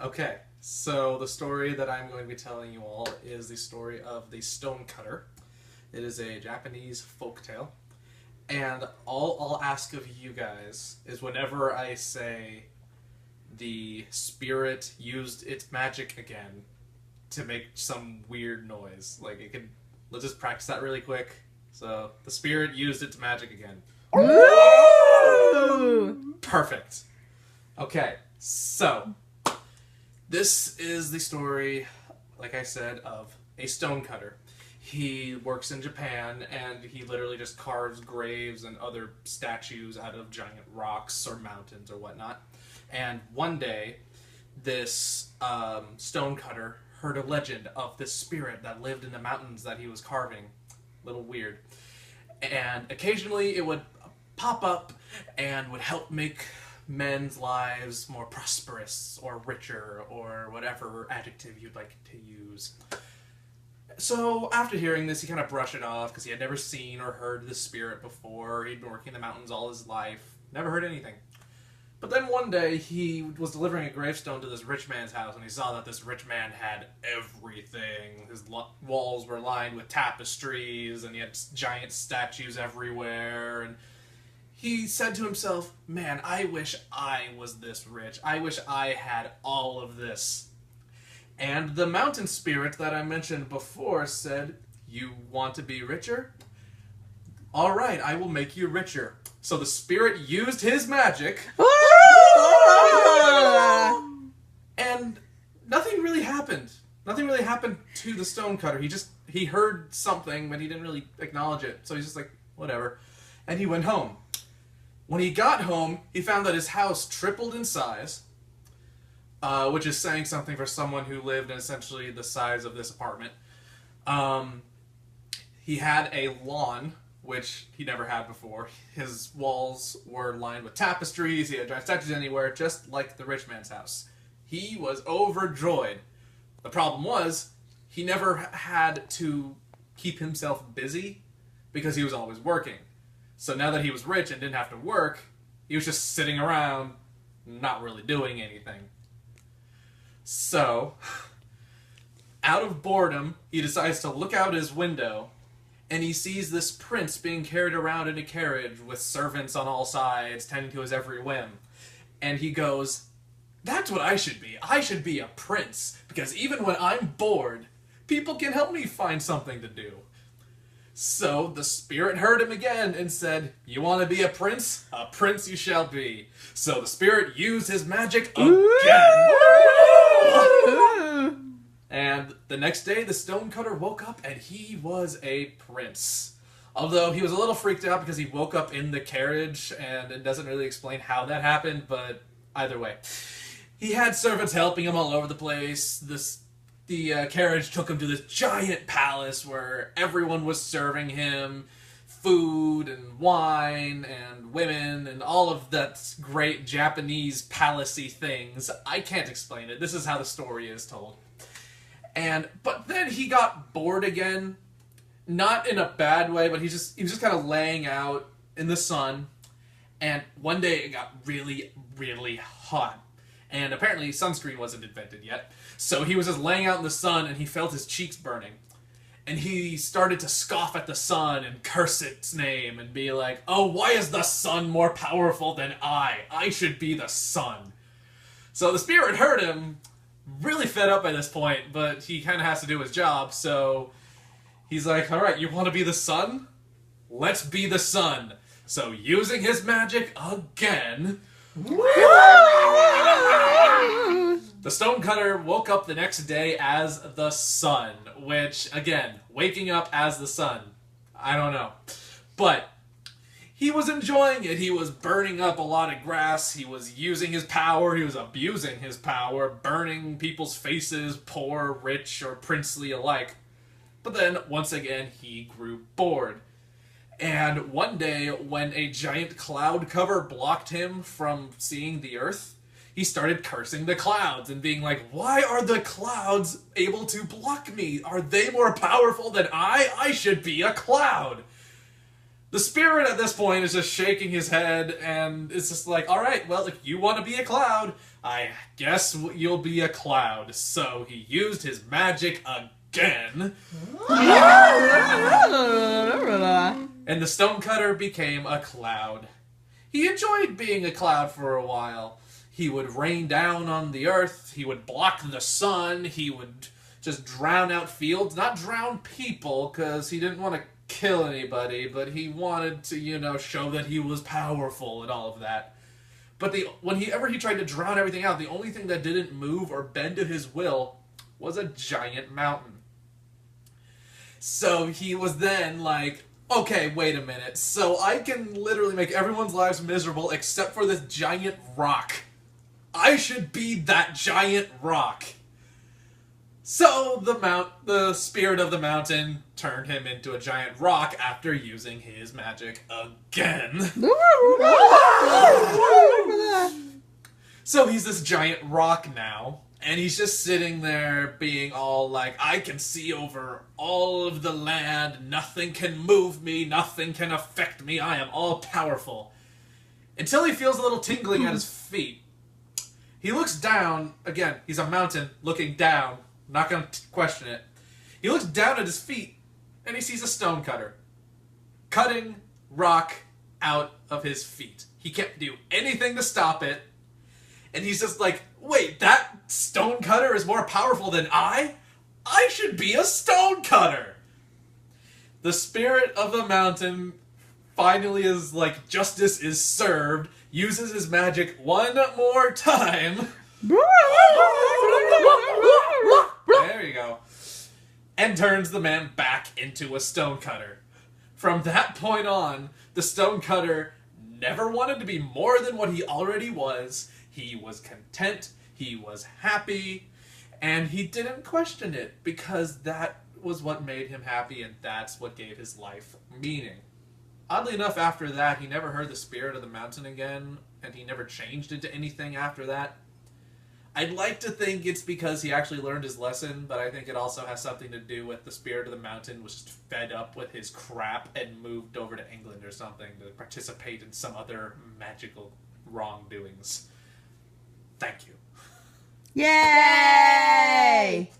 Okay, so the story that I'm going to be telling you all is the story of the Stonecutter. It is a Japanese folktale, and all I'll ask of you guys is whenever I say the spirit used its magic again to make some weird noise. Like, it could. Let's just practice that really quick. So, the spirit used its magic again. Ooh! Perfect. Okay, so this is the story, like I said, of a stonecutter. He works in Japan, and he literally just carves graves and other statues out of giant rocks or mountains or whatnot. And one day, this stonecutter heard a legend of this spirit that lived in the mountains that he was carving. A little weird. And occasionally it would pop up and would help make men's lives more prosperous or richer or whatever adjective you'd like to use. So after hearing this, he kind of brushed it off because he had never seen or heard the spirit before. He'd been working in the mountains all his life. Never heard anything. But then one day, he was delivering a gravestone to this rich man's house, and he saw that this rich man had everything. His walls were lined with tapestries, and he had giant statues everywhere, and he said to himself, man, I wish I was this rich. I wish I had all of this. And the mountain spirit that I mentioned before said, you want to be richer? All right, I will make you richer. So the spirit used his magic, and nothing really happened. Nothing really happened to the stonecutter. He heard something, but he didn't really acknowledge it. So he's just like, whatever. And he went home. When he got home, he found that his house tripled in size, which is saying something for someone who lived in essentially the size of this apartment. He had a lawn, which he never had before. His walls were lined with tapestries, he had giant statues anywhere, just like the rich man's house. He was overjoyed. The problem was, he never had to keep himself busy, because he was always working. So now that he was rich and didn't have to work, he was just sitting around, not really doing anything. So, out of boredom, he decides to look out his window, and he sees this prince being carried around in a carriage with servants on all sides, tending to his every whim. And he goes, that's what I should be. I should be a prince, because even when I'm bored, people can help me find something to do. So the spirit heard him again and said, you want to be a prince? A prince you shall be. So the spirit used his magic again. And the next day, the stonecutter woke up, and he was a prince. Although he was a little freaked out because he woke up in the carriage, and it doesn't really explain how that happened, but either way. He had servants helping him all over the place. The carriage took him to this giant palace where everyone was serving him food and wine and women and all of that great Japanese palace-y things. I can't explain it. This is how the story is told. But then he got bored again, not in a bad way, but he was just kind of laying out in the sun, and one day it got really, really hot, and apparently sunscreen wasn't invented yet, so he was just laying out in the sun, and he felt his cheeks burning, and he started to scoff at the sun and curse its name, and be like, oh, why is the sun more powerful than I? I should be the sun. So the spirit heard him, really fed up by this point, but he kind of has to do his job, so he's like, alright, you want to be the sun? Let's be the sun. So using his magic again, the stonecutter woke up the next day as the sun, which, again, waking up as the sun, I don't know. But he was enjoying it. He was burning up a lot of grass. He was using his power. He was abusing his power, burning people's faces, poor, rich, or princely alike. But then, once again, he grew bored. And one day, when a giant cloud cover blocked him from seeing the earth, he started cursing the clouds and being like, why are the clouds able to block me? Are they more powerful than I? I should be a cloud. The spirit at this point is just shaking his head, and it's just like, all right, well, if you want to be a cloud, I guess you'll be a cloud. So he used his magic again, and the stonecutter became a cloud. He enjoyed being a cloud for a while. He would rain down on the earth, he would block the sun, he would just drown out fields. Not drown people, because he didn't want to kill anybody, but he wanted to, show that he was powerful and all of that. But whenever he tried to drown everything out, the only thing that didn't move or bend to his will was a giant mountain. So he was then like, okay, wait a minute. So I can literally make everyone's lives miserable except for this giant rock. I should be that giant rock. So the spirit of the mountain turned him into a giant rock after using his magic again. So he's this giant rock now, and he's just sitting there being all like, I can see over all of the land, nothing can move me, nothing can affect me, I am all powerful. Until he feels a little tingling at his feet. He looks down, again, he's a mountain looking down. Not going to question it. He looks down at his feet, and he sees a stonecutter cutting rock out of his feet. He can't do anything to stop it, and he's just like, wait, that stonecutter is more powerful than I? I should be a stonecutter! The spirit of the mountain finally is like, justice is served, uses his magic one more time. There you go. And turns the man back into a stonecutter. From that point on, the stonecutter never wanted to be more than what he already was. He was content, he was happy, and he didn't question it because that was what made him happy and that's what gave his life meaning. Oddly enough, after that, he never heard the spirit of the mountain again, and he never changed into anything after that. I'd like to think it's because he actually learned his lesson, but I think it also has something to do with the spirit of the mountain was just fed up with his crap and moved over to England or something to participate in some other magical wrongdoings. Thank you. Yay!